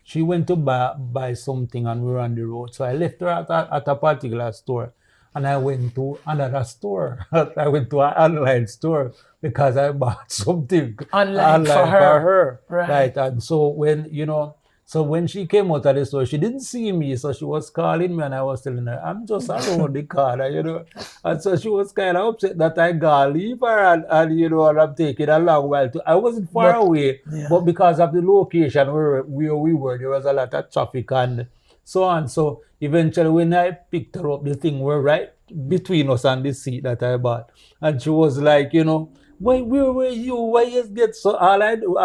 She went to buy something and we were on the road. So I left her at a particular store, and I went to another store. I went to an online store because I bought something Online for her. Right. Right. And so when she came out of the store, she didn't see me, so she was calling me, and I was telling her, I'm just around the corner. And so she was kind of upset that I gotta leave her, and and I'm taking a long while to. I wasn't far away, yeah. but because of the location where we were, there was a lot of traffic and so on. So eventually, when I picked her up, the thing were right between us and the seat that I bought, and she was like, where were you? Why you get so? All I doing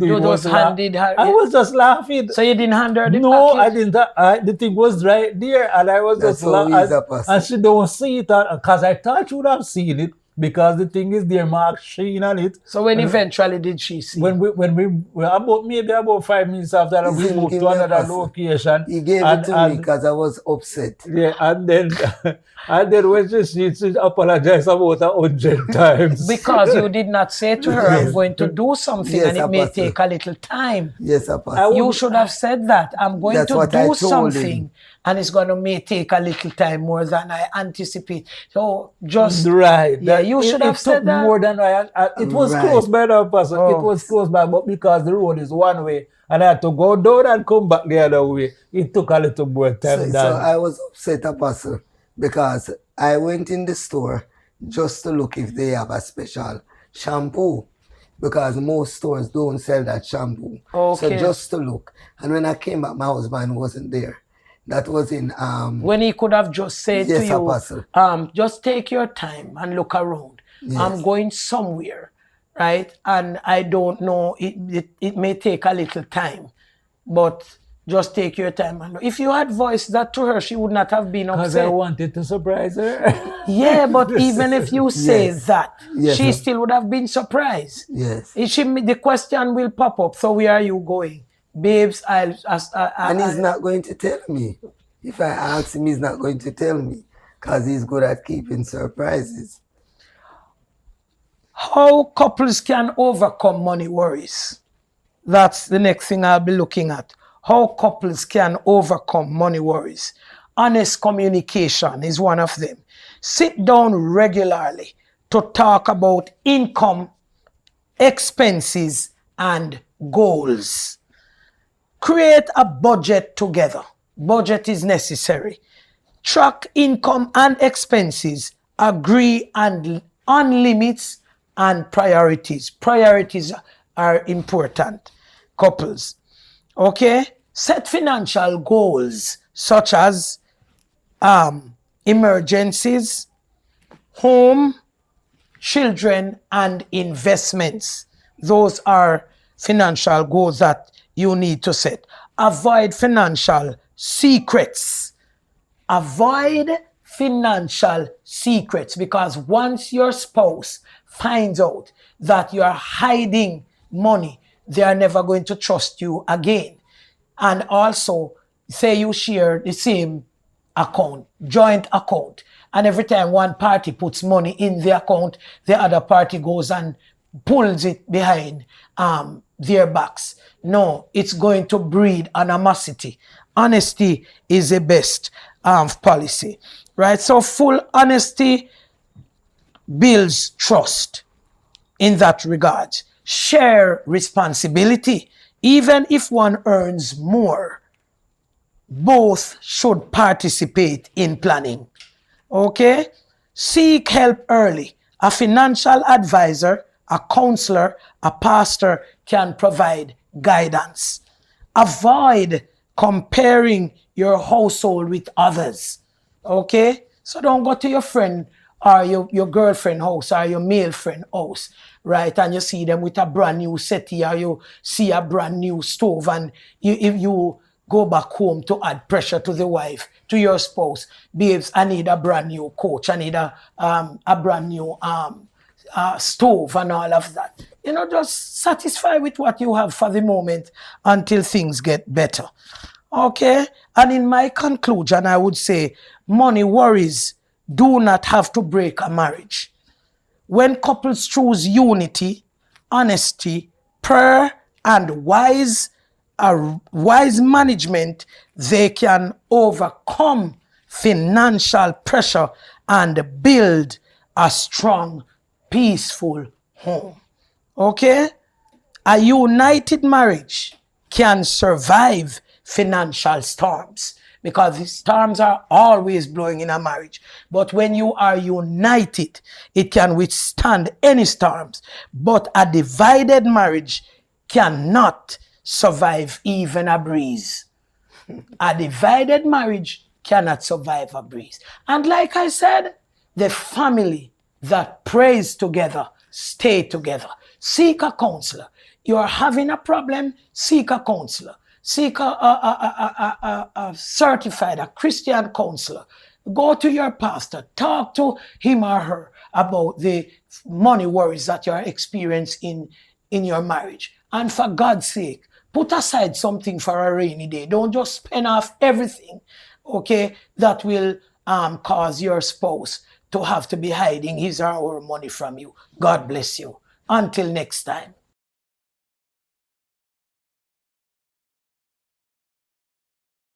You was just handed her. I was just laughing. So you didn't hand her the No, I package? didn't. The thing was right there, and I was That's just how he's a laughing. person. And she don't see it because I thought she would have seen it because the thing is there, Mark Sheen on it. So when eventually did she see? When we about 5 minutes after that, we Listen, moved give to me a another pass. location. He gave it to me because I was upset. Yeah, and then when she apologized about 100 times. Because you did not say to her, I'm going to do something, Yes, and it may Apostle. take a little time. Yes, Apostle. You should have said that. I'm going That's to what I do told something, him. and it's going to may take a little time more than I anticipate. So just Right. Yeah, you should have it said took that. more than it was Right. close by now, Pastor. Oh. It was close by, but because the road is one way and I had to go down and come back the other way, it took a little more time So than I was upset, Apostle, because I went in the store just to look if they have a special shampoo, because most stores don't sell that shampoo. So Okay. just to look. And when I came back, my husband wasn't there. That was in when he could have just said Yes, to you, Apostle. just take your time and look around. Yes. I'm going somewhere, right? And I don't know, it may take a little time, but just take your time. And if you had voiced that to her, she would not have been because I upset. wanted to surprise her. Yeah, but even if you say Yes. that, Yes, she sir. still would have been surprised. yes. The question will pop up. So where are you going? Babes, And he's not going to tell me. If I ask him, he's not going to tell me because he's good at keeping surprises. how couples can overcome money worries. That's the next thing I'll be looking at. How couples can overcome money worries. Honest communication is one of them. Sit down regularly to talk about income, expenses, and goals. Create a budget together. Budget is necessary. Track income and expenses. Agree on limits and priorities. Priorities are important, couples. Okay? Set financial goals such as emergencies, home, children, and investments. Those are financial goals that you need to set. Avoid financial secrets. Avoid financial secrets, because once your spouse finds out that you are hiding money, they are never going to trust you again. And also, say you share the same account, joint account, and every time one party puts money in the account, the other party goes and pulls it behind their backs. No, it's going to breed animosity. Honesty is the best policy, right? So full honesty builds trust in that regard. Share responsibility. Even if one earns more, both should participate in planning. Okay? Seek help early. A financial advisor, a counselor, a pastor can provide guidance. Avoid comparing your household with others. Okay? So don't go to your friend or your girlfriend house or your male friend house, right? And you see them with a brand new settee, or you see a brand new stove, and if you go back home to add pressure to the wife, to your spouse, babes, I need a brand new couch, I need a brand new stove and all of that. Just satisfy with what you have for the moment until things get better. Okay? And in my conclusion, I would say money worries do not have to break a marriage. When couples choose unity, honesty, prayer, and wise management, they can overcome financial pressure and build a strong, peaceful home. Okay? A united marriage can survive financial storms because the storms are always blowing in a marriage. But when you are united, it can withstand any storms. But a divided marriage cannot survive even a breeze. A divided marriage cannot survive a breeze. And like I said, the family that prays together stay together. Seek a counselor. You are having a problem, seek a counselor. Seek a certified, a Christian counselor. Go to your pastor. Talk to him or her about the money worries that you are experiencing in your marriage. And for God's sake, put aside something for a rainy day. Don't just spend off everything, okay, that will cause your spouse to have to be hiding his or her money from you. God bless you. Until next time.